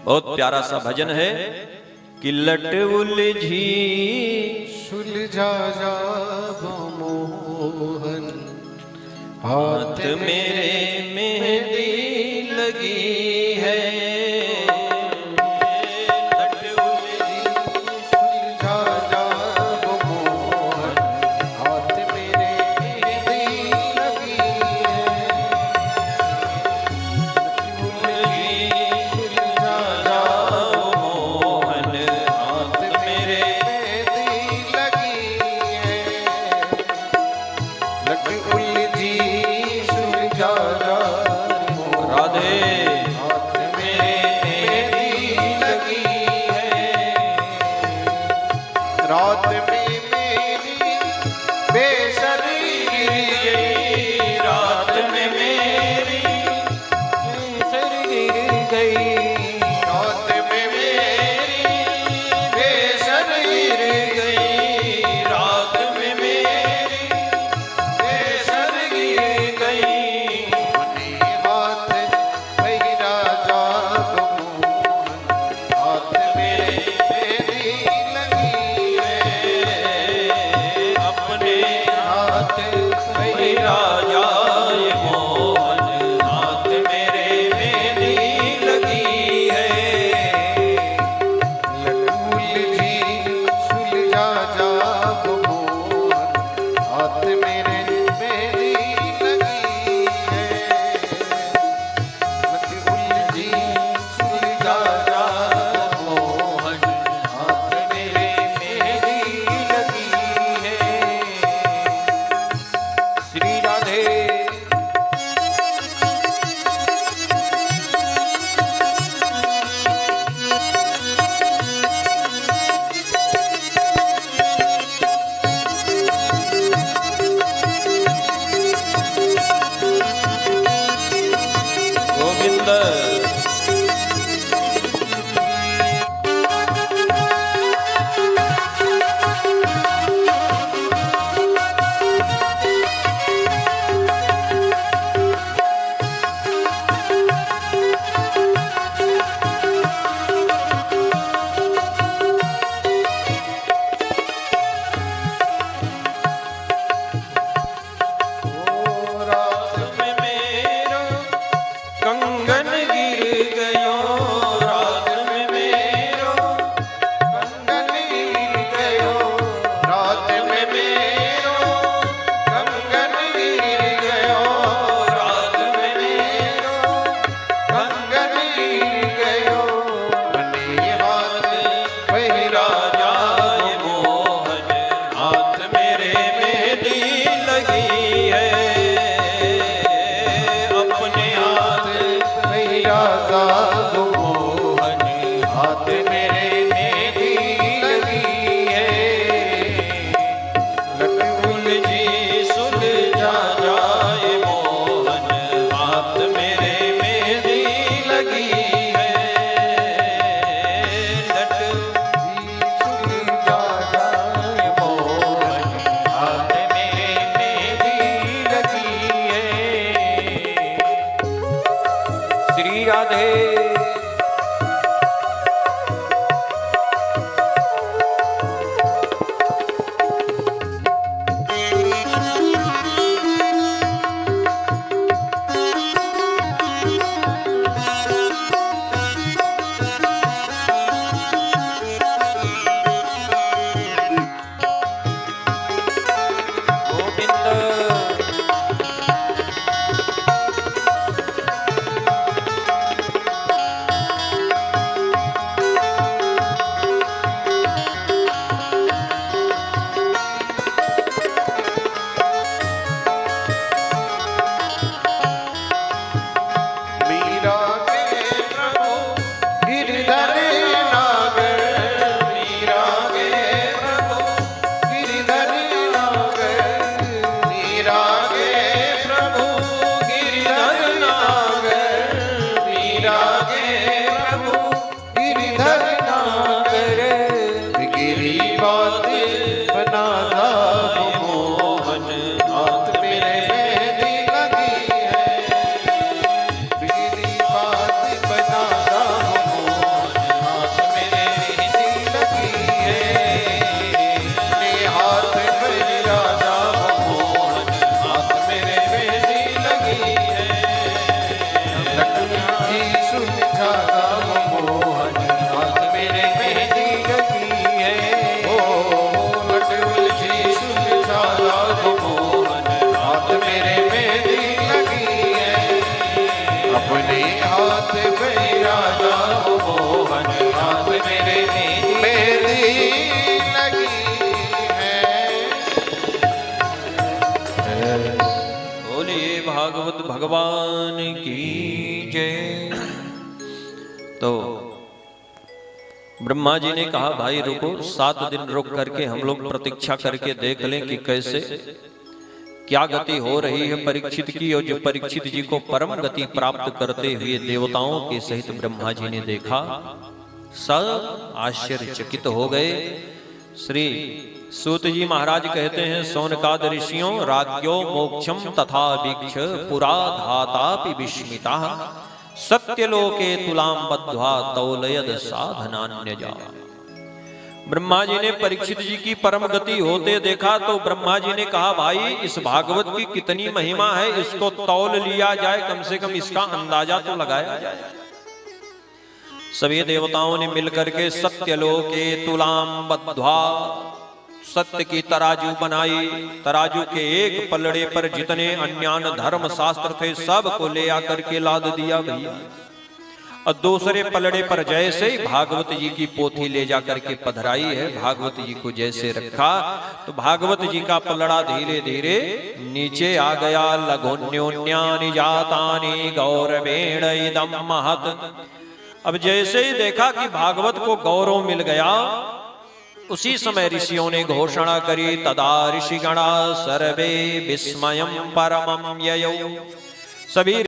बहुत प्यारा सा भजन है कि लट उलझी सुलझा जा मोहन, हाथ मेरे मेहंदी लगी है। लट उलझी सुलझा जा मोहन, हाथ मेरे मेहंदी लगी है। सुलझा जा मोहन, हाथ मेरे मेहंदी लगी है। लट उलझी सुलझा जा मोहन, राधे हाथ मेरे मेहंदी लगी है। रात में मेरी बेसरी गिर गई, रात में मेरी बेसर गिर गई। रात में मेरी बेसर गिर गई, रात में मेरी बेसर गिर गई। अपने हाथ बहिरा जा मोहन, हाथ मेरे मेहंदी लगी है। अपने हाथ मेरा जाए मोहन, हाथ मेरे मेहंदी लगी है। उलझी सुलझा जा मोहन, हाथ मेरे मेहंदी लगी है। उलझी सुलझा जा मोहन, हाथ मेरे मेहंदी लगी है। श्री राधे। गोविंद रात में मेरा कंगन गिर गयो, रात में मेरो कंगन गिर गयो। रात में मेरो कंगन गिर गयो, रात में मेरो कंगन गिर गयो। बने हाथ बहिरा जाए मोहन, हाथ मेरे मेहंदी लगी है। अपने हाथ बहिरा जा मोहन, हाथ मेरे मेहंदी लगी है। लट उलझी सुलझा जाए मोहन, हाथ मेरे मेहंदी लगी है। लट सुलझा जा मोहन, हाथ मेरे मेहंदी लगी है। श्री राधे। गोविंद भैया जाओ मोहन हाथ मेरे मेरी लगी है। बोलिए भागवत भगवान की जय। तो ब्रह्मा जी ने कहा भाई रुको, 7 दिन रुक करके हम लोग प्रतीक्षा करके देख लें कि कैसे क्या गति हो रही है परीक्षित की। और जो परीक्षित जी को परम गति प्राप्त करते हुए देवताओं के सहित ब्रह्मा जी ने देखा, सब आश्चर्यचकित हो गए। श्री सूत जी महाराज कहते हैं, सौनकाद ऋषियों राज्ञो मोक्षम तथा वीक्ष पुरा धातापि विस्मिता सत्यलोके तुलाम बद्ध्वा तौलयद साधनान्यजा। ब्रह्मा जी ने परीक्षित जी की परम गति होते देखा तो ब्रह्मा जी ने कहा भाई इस भागवत की कितनी महिमा है, इसको तौल लिया जाए, कम से कम इसका अंदाजा तो लगाया जाए। सभी देवताओं ने मिलकर के सत्यलोके तुलाम बद्ध्वा, सत्य की तराजू बनाई। तराजू के एक पलड़े पर जितने अन्यान धर्म शास्त्र थे सब को ले आकर के लाद दिया भैया। और दूसरे पलड़े पर जैसे ही भागवत जी की पोथी ले जाकर के पधराई है, भागवत जी को जैसे रखा तो भागवत जी का पलड़ा धीरे धीरे नीचे आ गया। लघुन्योन्यानि जातानि गौरवेण इदं महत्। अब जैसे ही देखा कि भागवत को गौरव मिल गया, उसी समय ऋषियों ने घोषणा करी, तदा ऋषिगणा सर्वे विस्मयं परमं ययौ। सभी